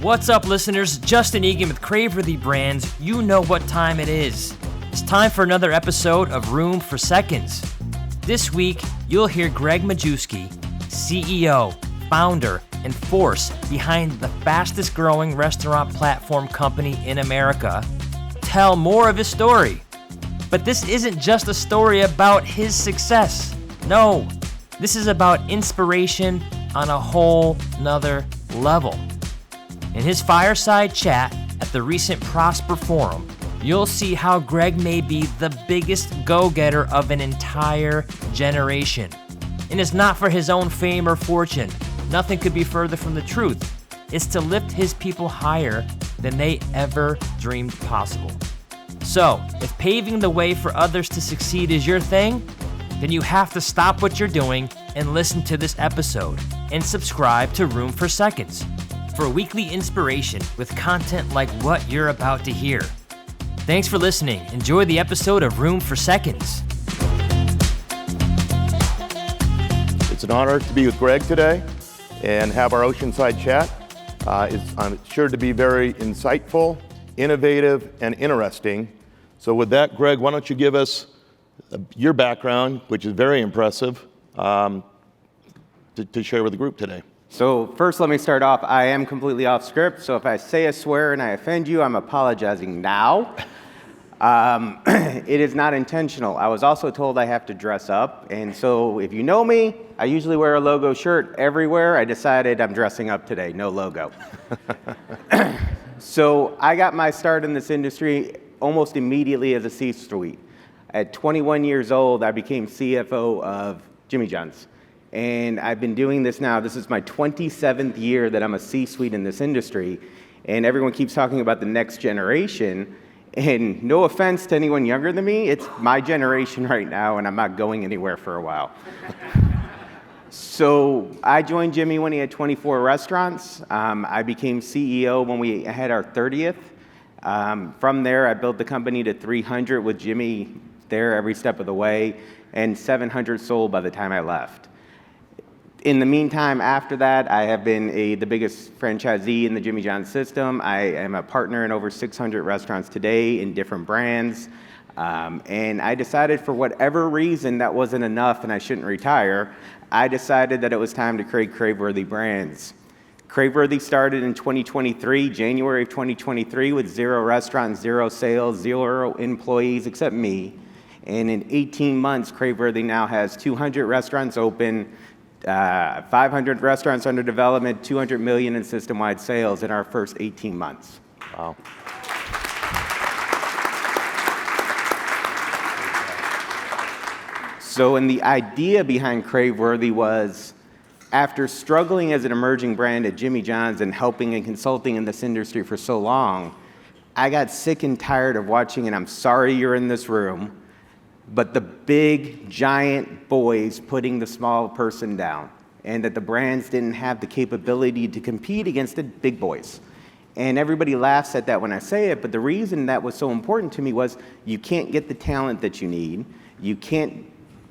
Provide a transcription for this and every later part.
What's up, listeners? Justin Egan with Craveworthy Brands. You know what time it is. It's time for another episode of Room for Seconds. This week, you'll hear Gregg Majewski, CEO, founder, and force behind the fastest growing restaurant platform company in America, tell more of his story. But this isn't just a story about his success. No, this is about inspiration on a whole nother level. In his fireside chat at the recent Prosper Forum, you'll see how Gregg may be the biggest go-getter of an entire generation. And it's not for his own fame or fortune. Nothing could be further from the truth. It's to lift his people higher than they ever dreamed possible. So, if paving the way for others to succeed is your thing, then you have to stop what you're doing and listen to this episode and subscribe to Room for Seconds for weekly inspiration with content like what you're about to hear. Thanks for listening. Enjoy the episode of Room for Seconds. It's an honor to be with Gregg today and have our Oceanside chat. I'm sure to be very insightful, innovative, and interesting. So with that, Gregg, why don't you give us your background, which is very impressive, to share with the group today. So first, let me start off. I am completely off script, so if I say a swear and I offend you, I'm apologizing now. It is not intentional. I was also told I have to dress up, and so if you know me, I usually wear a logo shirt everywhere. I decided I'm dressing up today, no logo. So I got my start in this industry almost immediately as a C-suite. At 21 years old, I became CFO of Jimmy John's. And I've been doing this now. This is my 27th year that I'm a C-suite in this industry. And everyone keeps talking about the next generation. And no offense to anyone younger than me, it's my generation right now, and I'm not going anywhere for a while. So I joined Jimmy when he had 24 restaurants. I became CEO when we had our 30th. From there, I built the company to 300 with Jimmy there every step of the way, and 700 sold by the time I left. In the meantime, after that, I have been the biggest franchisee in the Jimmy John system. I am a partner in over 600 restaurants today in different brands. And I decided for whatever reason that wasn't enough and I shouldn't retire, I decided that it was time to create Craveworthy Brands. Craveworthy started in 2023, January of 2023, with 0 restaurants, 0 sales, 0 employees except me. And in 18 months, Craveworthy now has 200 restaurants open, 500 restaurants under development, 200 million in system-wide sales in our first 18 months. Wow. So, and the idea behind Craveworthy was, after struggling as an emerging brand at Jimmy John's and helping and consulting in this industry for so long, I got sick and tired of watching, and I'm sorry you're in this room, but the big, giant boys putting the small person down, and that the brands didn't have the capability to compete against the big boys. And everybody laughs at that when I say it, but the reason that was so important to me was you can't get the talent that you need, you can't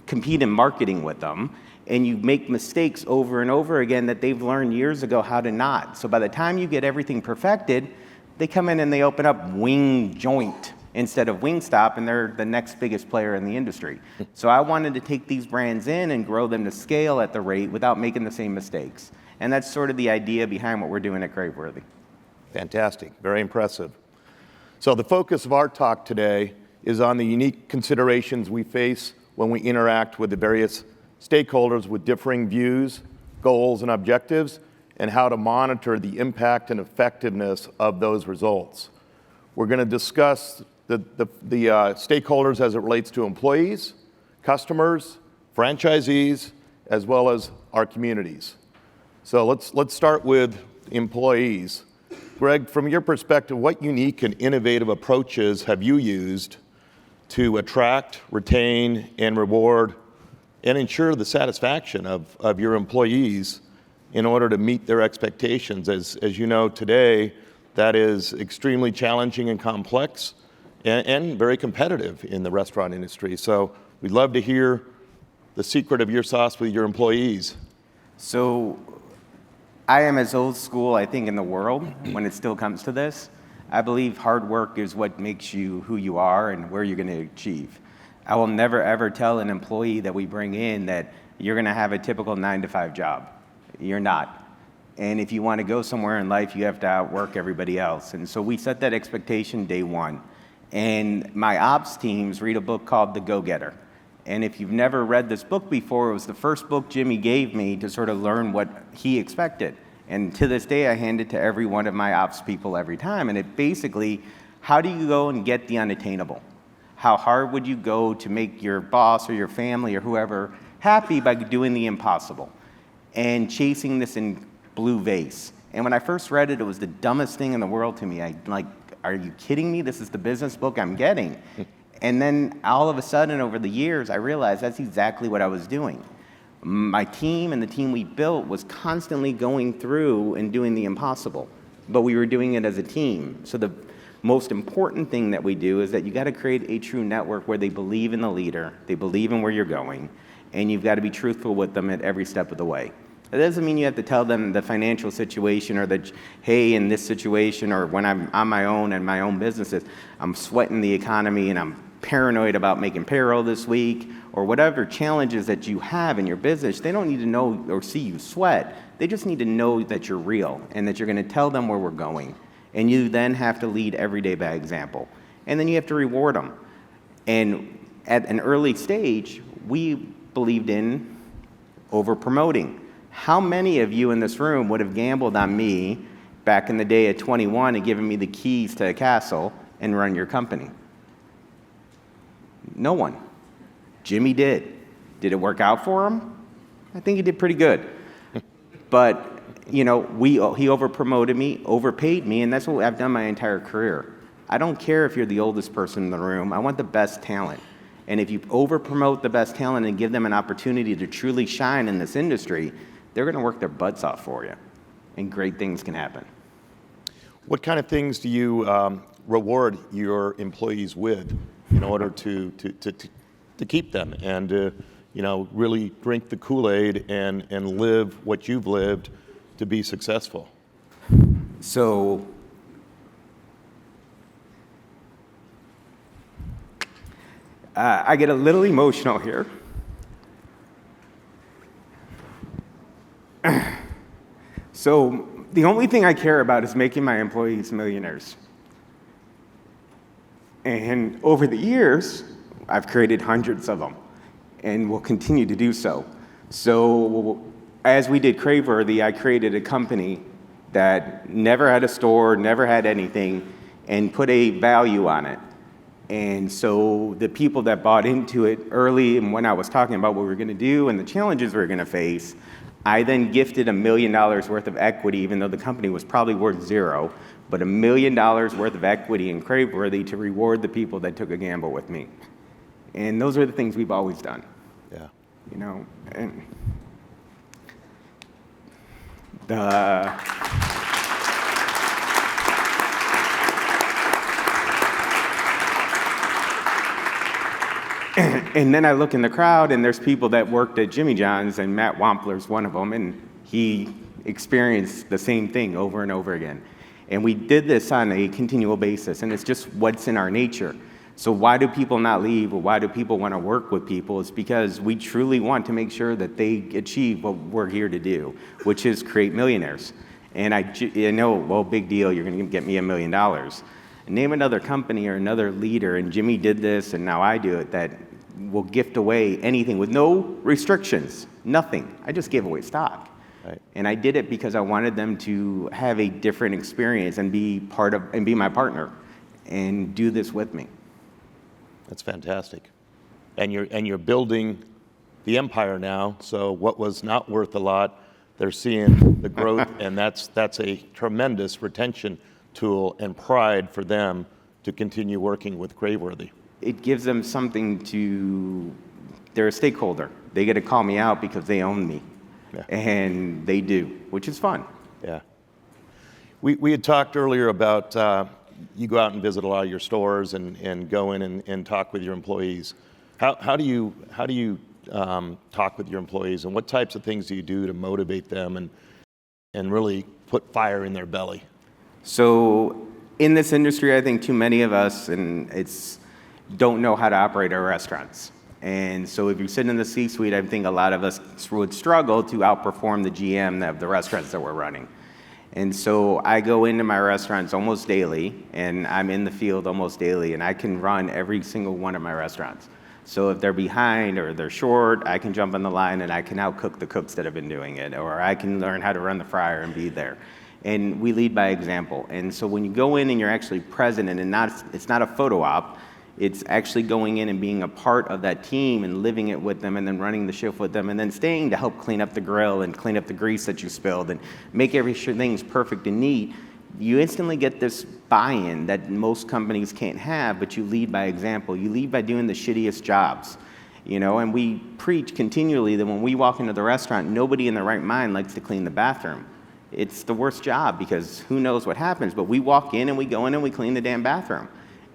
compete in marketing with them, and you make mistakes over and over again that they've learned years ago how to not. So by the time you get everything perfected, they come in and they open up Wing Joint instead of Wingstop, and they're the next biggest player in the industry. So I wanted to take these brands in and grow them to scale at the rate without making the same mistakes. And that's sort of the idea behind what we're doing at Craveworthy. Fantastic, very impressive. So the focus of our talk today is on the unique considerations we face when we interact with the various stakeholders with differing views, goals, and objectives, and how to monitor the impact and effectiveness of those results. We're going to discuss the stakeholders as it relates to employees, customers, franchisees, as well as our communities. So let's start with employees. Gregg, from your perspective, what unique and innovative approaches have you used to attract, retain, and reward and ensure the satisfaction of your employees in order to meet their expectations? As you know, today, that is extremely challenging and complex and very competitive in the restaurant industry. So we'd love to hear the secret of your sauce with your employees. So I am as old school, I think, in the world when it still comes to this. I believe hard work is what makes you who you are and where you're going to achieve. I will never, ever tell an employee that we bring in that you're going to have a typical 9-to-5 job. You're not. And if you want to go somewhere in life, you have to outwork everybody else. And so we set that expectation day one. And my ops teams read a book called The Go-Getter. And if you've never read this book before, it was the first book Jimmy gave me to sort of learn what he expected. And to this day, I hand it to every one of my ops people every time. And it basically, how do you go and get the unattainable? How hard would you go to make your boss or your family or whoever happy by doing the impossible and chasing this in blue vase? And when I first read it, it was the dumbest thing in the world to me. Are you kidding me? This is the business book I'm getting. And then all of a sudden, over the years, I realized that's exactly what I was doing. My team and the team we built was constantly going through and doing the impossible, but we were doing it as a team. So the most important thing that we do is that you got to create a true network where they believe in the leader, they believe in where you're going, and you've got to be truthful with them at every step of the way. It doesn't mean you have to tell them the financial situation or that, hey, in this situation or when I'm on my own and my own businesses, I'm sweating the economy and I'm paranoid about making payroll this week or whatever challenges that you have in your business. They don't need to know or see you sweat. They just need to know that you're real and that you're going to tell them where we're going. And you then have to lead every day by example. And then you have to reward them. And at an early stage, we believed in over-promoting. How many of you in this room would have gambled on me back in the day at 21 and given me the keys to a castle and run your company? No one. Jimmy did. Did it work out for him? I think he did pretty good. But, he over-promoted me, overpaid me, and that's what I've done my entire career. I don't care if you're the oldest person in the room. I want the best talent. And if you over-promote the best talent and give them an opportunity to truly shine in this industry, they're going to work their butts off for you, and great things can happen. What kind of things do you reward your employees with in order to keep them and really drink the Kool-Aid and live what you've lived to be successful? So I get a little emotional here. So the only thing I care about is making my employees millionaires. And over the years, I've created hundreds of them and will continue to do so. So as we did Craveworthy, I created a company that never had a store, never had anything, and put a value on it. And so the people that bought into it early and when I was talking about what we were going to do and the challenges we were going to face, I then gifted $1 million worth of equity, even though the company was probably worth zero, but $1 million worth of equity in Craveworthy to reward the people that took a gamble with me. And those are the things we've always done. Yeah. And then I look in the crowd, and there's people that worked at Jimmy John's, and Matt Wampler's one of them, and he experienced the same thing over and over again. And we did this on a continual basis, and it's just what's in our nature. So why do people not leave, or why do people want to work with people? It's because we truly want to make sure that they achieve what we're here to do, which is create millionaires. And I know, well, big deal, you're going to get me $1 million. Name another company or another leader, and Jimmy did this, and now I do it, that will gift away anything with no restrictions, nothing. I just gave away stock. Right. And I did it because I wanted them to have a different experience and be my partner and do this with me. That's fantastic. And you're building the empire now, so what was not worth a lot, they're seeing the growth, and that's a tremendous retention tool and pride for them to continue working with Craveworthy. It gives them something they're a stakeholder. They get to call me out because they own me. Yeah. And they do, which is fun. Yeah. We had talked earlier about you go out and visit a lot of your stores and go in and talk with your employees. How do you talk with your employees, and what types of things do you do to motivate them and really put fire in their belly? So in this industry, I think too many of us don't know how to operate our restaurants. And so if you sit in the C-suite, I think a lot of us would struggle to outperform the GM of the restaurants that we're running. And so I go into my restaurants almost daily, and I'm in the field almost daily, and I can run every single one of my restaurants. So if they're behind or they're short, I can jump on the line and I can outcook the cooks that have been doing it, or I can learn how to run the fryer and be there. And we lead by example. And so when you go in and you're actually present, and it's not a photo op, it's actually going in and being a part of that team and living it with them and then running the shift with them and then staying to help clean up the grill and clean up the grease that you spilled and make everything's perfect and neat, you instantly get this buy-in that most companies can't have, but you lead by example. You lead by doing the shittiest jobs, and we preach continually that when we walk into the restaurant, nobody in their right mind likes to clean the bathroom. It's the worst job because who knows what happens, but we walk in and we go in and we clean the damn bathroom.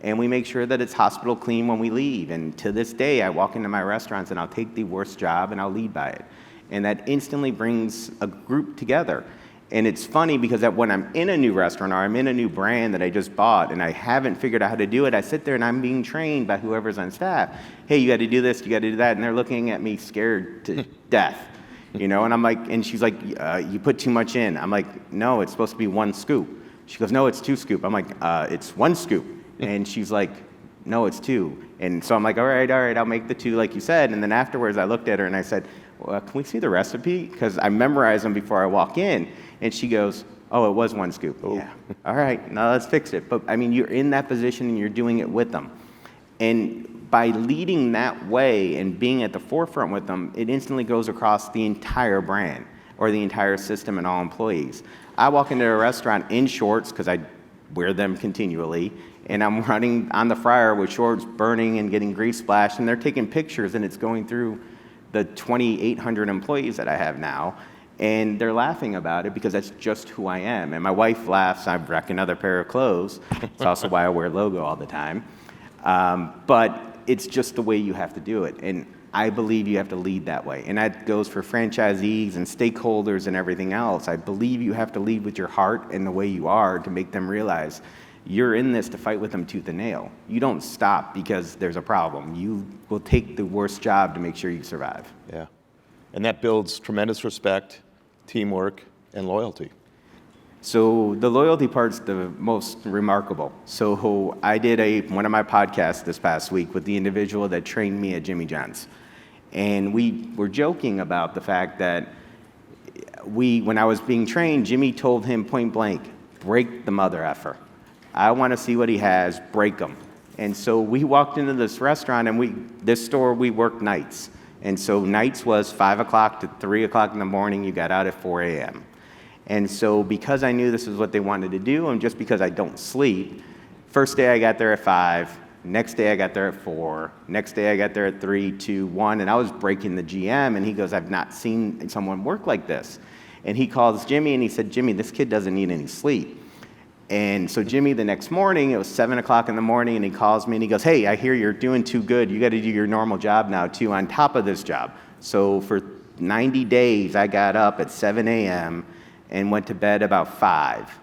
And we make sure that it's hospital clean when we leave. And to this day, I walk into my restaurants and I'll take the worst job and I'll lead by it. And that instantly brings a group together. And it's funny because when I'm in a new restaurant or I'm in a new brand that I just bought and I haven't figured out how to do it, I sit there and I'm being trained by whoever's on staff. Hey, you got to do this, you got to do that. And they're looking at me scared to death. And I'm like, and she's like, you put too much in. I'm like, no, it's supposed to be 1 scoop. She goes, no, it's 2 scoop. I'm like, it's 1 scoop. And she's like, no, it's 2. And so I'm like, all right, I'll make the 2 like you said. And then afterwards I looked at her and I said, well, can we see the recipe? Because I memorize them before I walk in. And she goes, oh, it was 1 scoop. Oh. Yeah. All right, now let's fix it. But I mean, you're in that position and you're doing it with them. And by leading that way and being at the forefront with them, it instantly goes across the entire brand or the entire system and all employees. I walk into a restaurant in shorts because I wear them continually, and I'm running on the fryer with shorts burning and getting grease splashed, and they're taking pictures, and it's going through the 2,800 employees that I have now, and they're laughing about it because that's just who I am. And my wife laughs, I wreck another pair of clothes. It's also why I wear logo all the time. But it's just the way you have to do it. And I believe you have to lead that way. And that goes for franchisees and stakeholders and everything else. I believe you have to lead with your heart and the way you are to make them realize you're in this to fight with them tooth and nail. You don't stop because there's a problem. You will take the worst job to make sure you survive. Yeah. And that builds tremendous respect, teamwork, and loyalty. So the loyalty part's the most remarkable. So I did one of my podcasts this past week with the individual that trained me at Jimmy John's. And we were joking about the fact that when I was being trained, Jimmy told him point blank, break the mother effer. I want to see what he has, break him. And so we walked into this restaurant, and this store, we worked nights. And so nights was 5 o'clock to 3 o'clock in the morning, you got out at 4 a.m. And so because I knew this is what they wanted to do, and just because I don't sleep, first day I got there at 5, next day I got there at 4, next day I got there at 3, 2, 1, and I was breaking the GM, and he goes, I've not seen someone work like this. And he calls Jimmy, and he said, Jimmy, this kid doesn't need any sleep. And so Jimmy, the next morning, it was 7 o'clock in the morning, and he calls me, and he goes, hey, I hear you're doing too good. You got to do your normal job now, too, on top of this job. So for 90 days, I got up at 7 a.m., and went to bed about 5.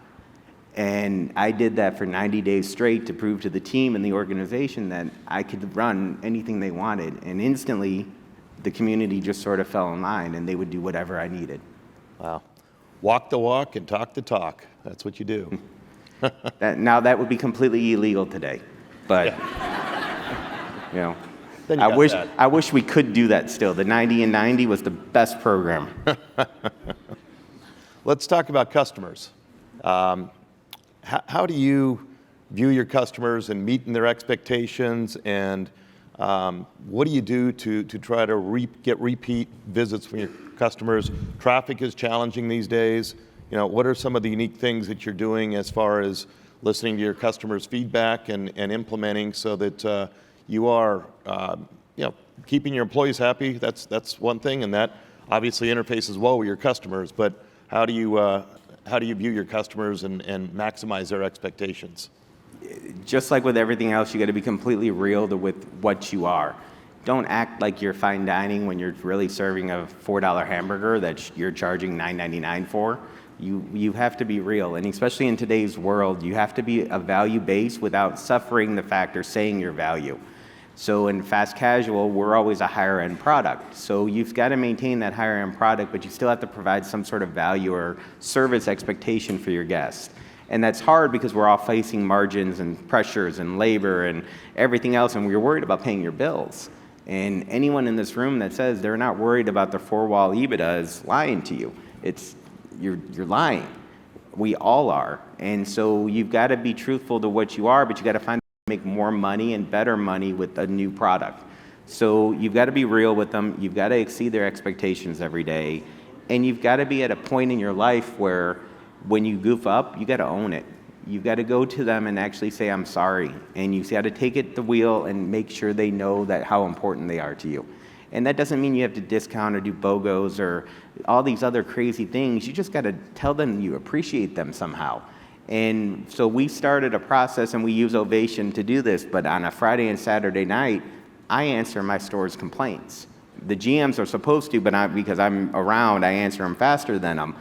And I did that for 90 days straight to prove to the team and the organization that I could run anything they wanted. And instantly, the community just sort of fell in line, and they would do whatever I needed. Wow. Walk the walk and talk the talk. That's what you do. Now, that would be completely illegal today. But, yeah. I wish we could do that still. The 90 and 90 was the best program. Let's talk about customers. How do you view your customers and meeting their expectations, and what do you do to try to get repeat visits from your customers? Traffic is challenging these days. What are some of the unique things that you're doing as far as listening to your customers' feedback and implementing so that you are keeping your employees happy? That's one thing, and that obviously interfaces well with your customers, but how do you view your customers and maximize their expectations? Just like with everything else, you got to be completely real with what you are. Don't act like you're fine dining when you're really serving a $4 hamburger that you're charging $9.99 for. You have to be real, and especially in today's world, you have to be a value base without suffering the fact or saying your value. So in fast casual, we're always a higher end product. So you've got to maintain that higher end product, but you still have to provide some sort of value or service expectation for your guests. And that's hard because we're all facing margins and pressures and labor and everything else, and we're worried about paying your bills. And anyone in this room that says they're not worried about their four-wall EBITDA is lying to you. You're lying. We all are. And so you've got to be truthful to what you are, but you got to find a way to make more money and better money with a new product. So you've got to be real with them. You've got to exceed their expectations every day. And you've got to be at a point in your life where when you goof up, you got to own it. You've got to go to them and actually say, I'm sorry. And you've got to take it the wheel and make sure they know that how important they are to you. And that doesn't mean you have to discount or do BOGOs or all these other crazy things. You just got to tell them you appreciate them somehow. And so we started a process, and we use Ovation to do this, but on a Friday and Saturday night, I answer my store's complaints. The GMs are supposed to, but because I'm around, I answer them faster than them.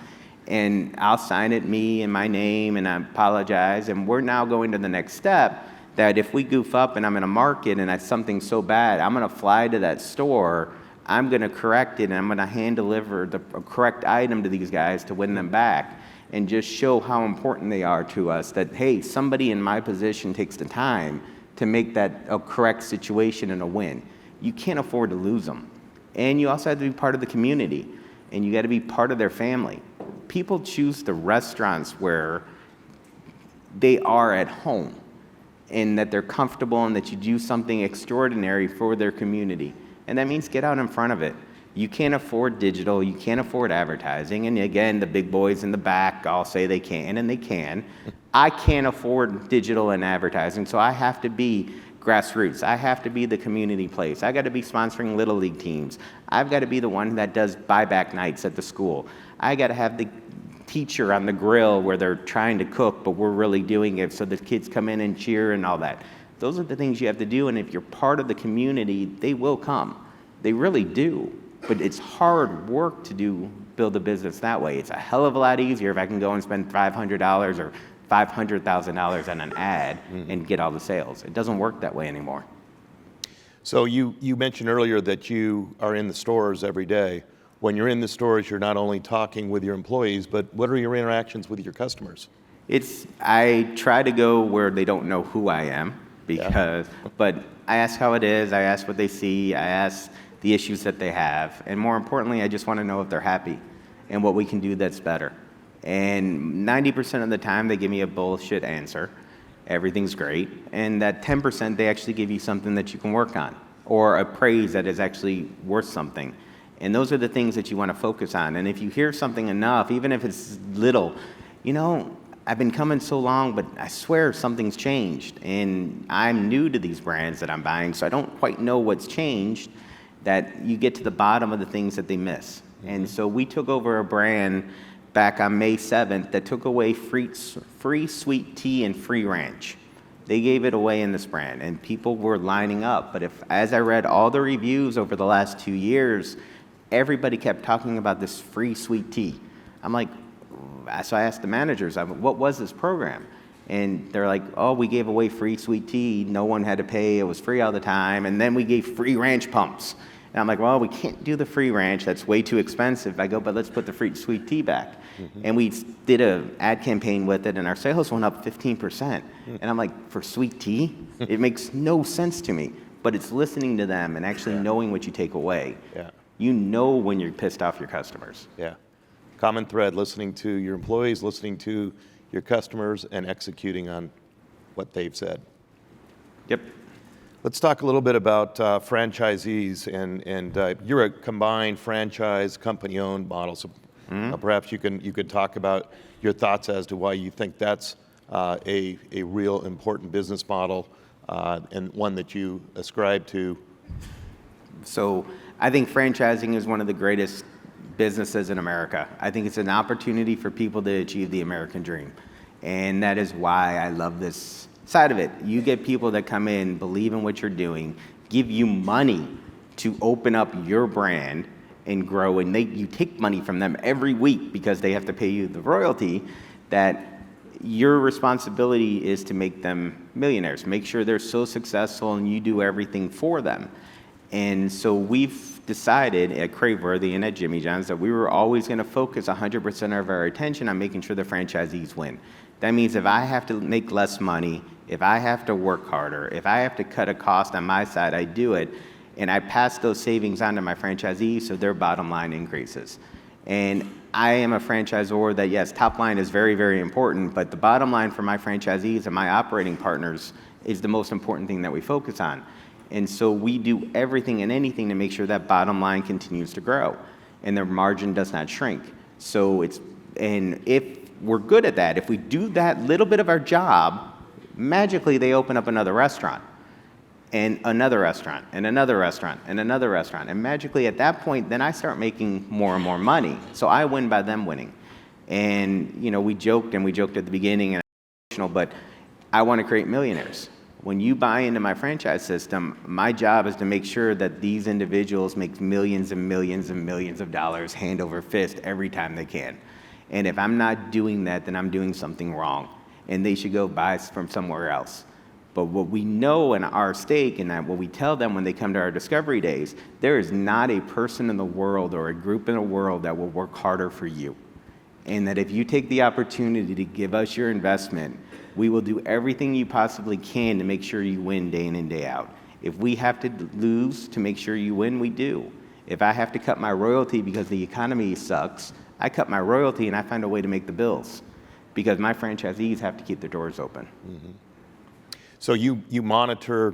And I'll sign it, me and my name, and I apologize. And we're now going to the next step, that if we goof up and I'm in a market and it's something so bad, I'm going to fly to that store, I'm going to correct it, and I'm going to hand deliver the correct item to these guys to win them back and just show how important they are to us, that, hey, somebody in my position takes the time to make that a correct situation and a win. You can't afford to lose them. And you also have to be part of the community, and you got to be part of their family. People choose the restaurants where they are at home and that they're comfortable and that you do something extraordinary for their community. And that means get out in front of it. You can't afford digital, you can't afford advertising, and again, the big boys in the back all say they can, and they can. I can't afford digital and advertising, so I have to be grassroots. I have to be the community place. I got to be sponsoring Little League teams. I've got to be the one that does buyback nights at the school. I got to have the teacher on the grill where they're trying to cook, but we're really doing it so the kids come in and cheer and all that. Those are the things you have to do, and if you're part of the community, they will come. They really do, but it's hard work to build a business that way. It's a hell of a lot easier if I can go and spend $500 or $500,000 on an ad and get all the sales. It doesn't work that way anymore. So you mentioned earlier that you are in the stores every day. When you're in the stores, you're not only talking with your employees, but what are your interactions with your customers? I try to go where they don't know who I am, but I ask how it is, I ask what they see, I ask the issues that they have, and more importantly, I just want to know if they're happy and what we can do that's better. And 90% of the time, they give me a bullshit answer. Everything's great. And that 10%, they actually give you something that you can work on, or a praise that is actually worth something. And those are the things that you want to focus on. And if you hear something enough, even if it's little, I've been coming so long, but I swear something's changed. And I'm new to these brands that I'm buying, so I don't quite know what's changed, that you get to the bottom of the things that they miss. Mm-hmm. And so we took over a brand back on May 7th that took away free sweet tea and free ranch. They gave it away in this brand, and people were lining up. But as I read all the reviews over the last 2 years, everybody kept talking about this free sweet tea. I'm like, so I asked the managers, what was this program? And they're like, oh, we gave away free sweet tea. No one had to pay. It was free all the time. And then we gave free ranch pumps. And I'm like, well, we can't do the free ranch. That's way too expensive. I go, but let's put the free sweet tea back. Mm-hmm. And we did an ad campaign with it, and our sales went up 15%. Mm-hmm. And I'm like, for sweet tea? It makes no sense to me. But it's listening to them and actually knowing what you take away. Yeah. You know when you're pissed off your customers. Yeah. Common thread, listening to your employees, listening to your customers, and executing on what they've said. Yep. Let's talk a little bit about franchisees, and you're a combined franchise company-owned model. So perhaps you could talk about your thoughts as to why you think that's a real important business model and one that you ascribe to. So I think franchising is one of the greatest businesses in America. I think it's an opportunity for people to achieve the American dream. And that is why I love this side of it. You get people that come in, believe in what you're doing, give you money to open up your brand, and grow, and you take money from them every week because they have to pay you the royalty, that your responsibility is to make them millionaires, make sure they're so successful and you do everything for them. And so we've decided at Craveworthy and at Jimmy John's that we were always going to focus 100% of our attention on making sure the franchisees win. That means if I have to make less money, if I have to work harder, if I have to cut a cost on my side, I do it, and I pass those savings on to my franchisees so their bottom line increases. And I am a franchisor that, yes, top line is very, very important, but the bottom line for my franchisees and my operating partners is the most important thing that we focus on. And so we do everything and anything to make sure that bottom line continues to grow and their margin does not shrink. And if we're good at that, if we do that little bit of our job, magically they open up another restaurant and another restaurant and another restaurant and another restaurant. And magically at that point, then I start making more and more money. So I win by them winning. And, we joked at the beginning, but I want to create millionaires. When you buy into my franchise system, my job is to make sure that these individuals make millions and millions and millions of dollars hand over fist every time they can. And if I'm not doing that, then I'm doing something wrong. And they should go buy from somewhere else. But what we know in our stake, and that what we tell them when they come to our discovery days, there is not a person in the world or a group in the world that will work harder for you. And that if you take the opportunity to give us your investment, we will do everything you possibly can to make sure you win day in and day out. If we have to lose to make sure you win, we do. If I have to cut my royalty because the economy sucks, I cut my royalty and I find a way to make the bills because my franchisees have to keep their doors open. Mm-hmm. So you monitor,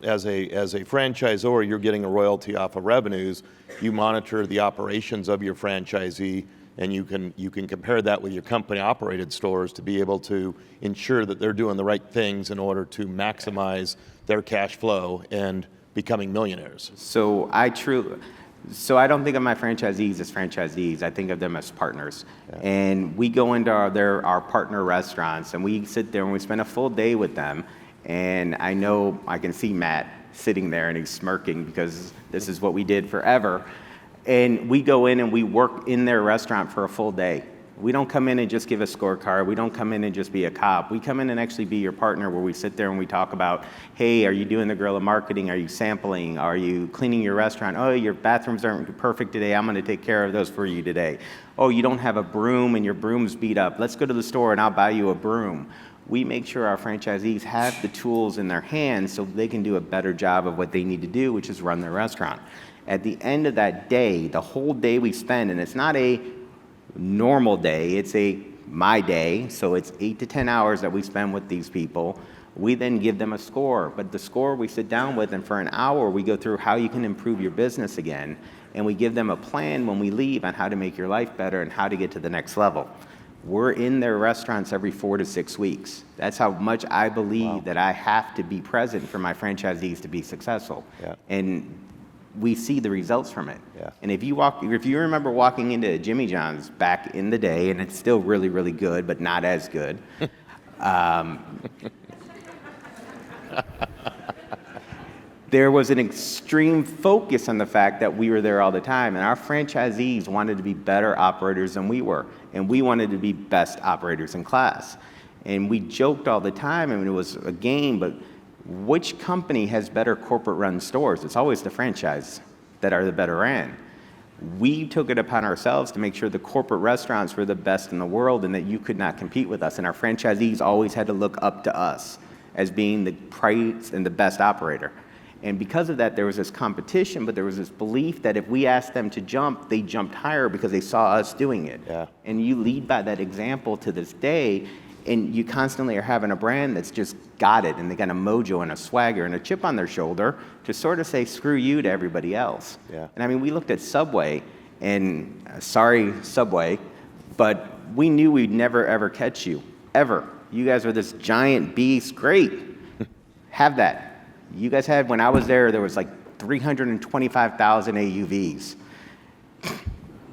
as a franchisor, you're getting a royalty off of revenues. You monitor the operations of your franchisee, and you can compare that with your company-operated stores to be able to ensure that they're doing the right things in order to maximize their cash flow and becoming millionaires. So I don't think of my franchisees as franchisees. I think of them as partners. Yeah. And we go into our partner restaurants, and we sit there and we spend a full day with them. And I know I can see Matt sitting there and he's smirking because this is what we did forever. And we go in and we work in their restaurant for a full day. We don't come in and just give a scorecard. We don't come in and just be a cop. We come in and actually be your partner, where we sit there and we talk about, hey, are you doing the guerrilla marketing? Are you sampling? Are you cleaning your restaurant? Oh, your bathrooms aren't perfect today. I'm going to take care of those for you today. Oh, you don't have a broom and your broom's beat up. Let's go to the store and I'll buy you a broom. We make sure our franchisees have the tools in their hands so they can do a better job of what they need to do, which is run their restaurant. At the end of that day, the whole day we spend, and it's not a normal day, it's my day, so it's 8 to 10 hours that we spend with these people. We then give them a score, but the score we sit down with, and for an hour we go through how you can improve your business again, and we give them a plan when we leave on how to make your life better and how to get to the next level. We're in their restaurants every 4 to 6 weeks. That's how much I believe that I have to be present for my franchisees to be successful. Yeah. And we see the results from it. Yeah. And if you remember walking into Jimmy John's back in the day, and it's still really, really good, but not as good. There was an extreme focus on the fact that we were there all the time, and our franchisees wanted to be better operators than we were, and we wanted to be best operators in class. And we joked all the time, and it was a game, but which company has better corporate-run stores? It's always the franchise that are the better ran. We took it upon ourselves to make sure the corporate restaurants were the best in the world and that you could not compete with us, and our franchisees always had to look up to us as being the price and the best operator. And because of that, there was this competition, but there was this belief that if we asked them to jump, they jumped higher because they saw us doing it. Yeah. And you lead by that example to this day, and you constantly are having a brand that's just got it, and they got a mojo and a swagger and a chip on their shoulder to sort of say, screw you to everybody else. Yeah. And I mean, we looked at Subway, and sorry, Subway, but we knew we'd never, ever catch you, ever. You guys are this giant beast, great, have that. You guys had, when I was there was like 325,000 AUVs.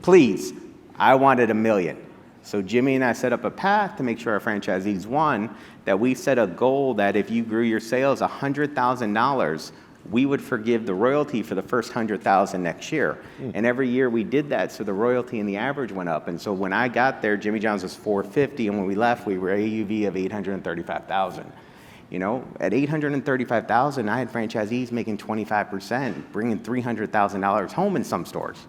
Please, I wanted 1 million. So Jimmy and I set up a path to make sure our franchisees won, that we set a goal that if you grew your sales $100,000, we would forgive the royalty for the first 100,000 next year. And every year we did that, so the royalty and the average went up. And so when I got there, Jimmy John's was 450, and when we left, we were AUV of 835,000. At 835,000, I had franchisees making 25%, bringing $300,000 home in some stores.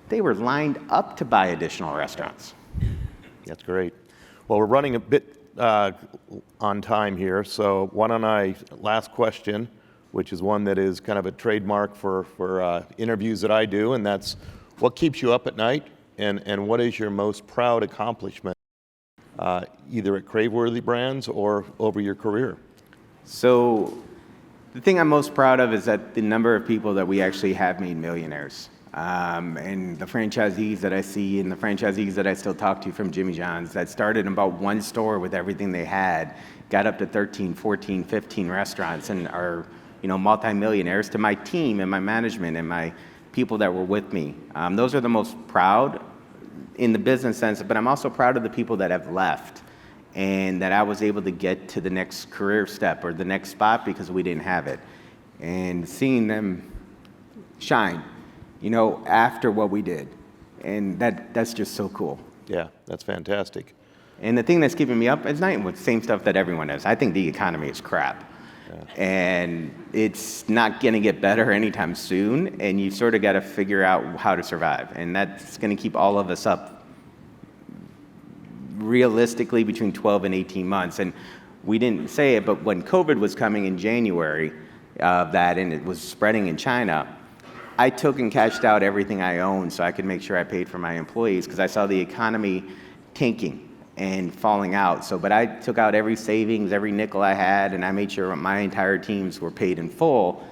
They were lined up to buy additional restaurants. That's great. Well, we're running a bit on time here, so why don't last question, which is one that is kind of a trademark for interviews that I do, and that's what keeps you up at night, and what is your most proud accomplishment, either at Craveworthy Brands or over your career? So the thing I'm most proud of is that the number of people that we actually have made millionaires. And the franchisees that I see and the franchisees that I still talk to from Jimmy John's that started in about one store with everything they had, got up to 13, 14, 15 restaurants and are, multimillionaires, to my team and my management and my people that were with me. Those are the most proud in the business sense, but I'm also proud of the people that have left and that I was able to get to the next career step or the next spot because we didn't have it. And seeing them shine, after what we did. And that's just so cool. Yeah, that's fantastic. And the thing that's keeping me up at night was the same stuff that everyone is. I think the economy is crap. Yeah. And it's not going to get better anytime soon. And you sort of got to figure out how to survive. And that's going to keep all of us up realistically between 12 and 18 months. And we didn't say it, but when COVID was coming in January of that and it was spreading in China, I took and cashed out everything I owned so I could make sure I paid for my employees because I saw the economy tanking and falling out. But I took out every savings, every nickel I had, and I made sure my entire teams were paid in full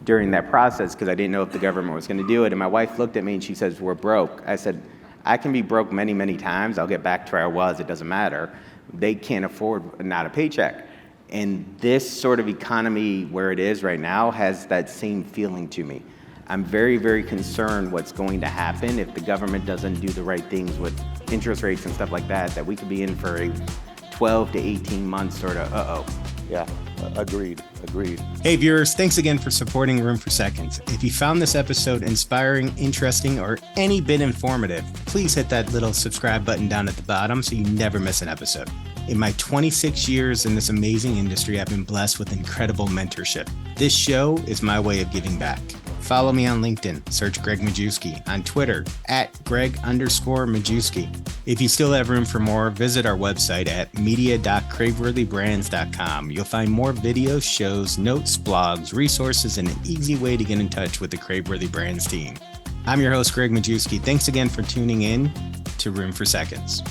during that process because I didn't know if the government was going to do it. And my wife looked at me and she says, "We're broke." I said, "I can be broke many, many times. I'll get back to where I was. It doesn't matter. They can't afford not a paycheck." And this sort of economy where it is right now has that same feeling to me. I'm very, very concerned what's going to happen if the government doesn't do the right things with interest rates and stuff like that we could be in for a 12 to 18 months sort of Yeah, agreed. Hey viewers, thanks again for supporting Room for Seconds. If you found this episode inspiring, interesting, or any bit informative, please hit that little subscribe button down at the bottom so you never miss an episode. In my 26 years in this amazing industry, I've been blessed with incredible mentorship. This show is my way of giving back. Follow me on LinkedIn, search Gregg Majewski, on Twitter, @Gregg_Majewski. If you still have room for more, visit our website at media.craveworthybrands.com. You'll find more videos, shows, notes, blogs, resources, and an easy way to get in touch with the Craveworthy Brands team. I'm your host, Gregg Majewski. Thanks again for tuning in to Room for Seconds.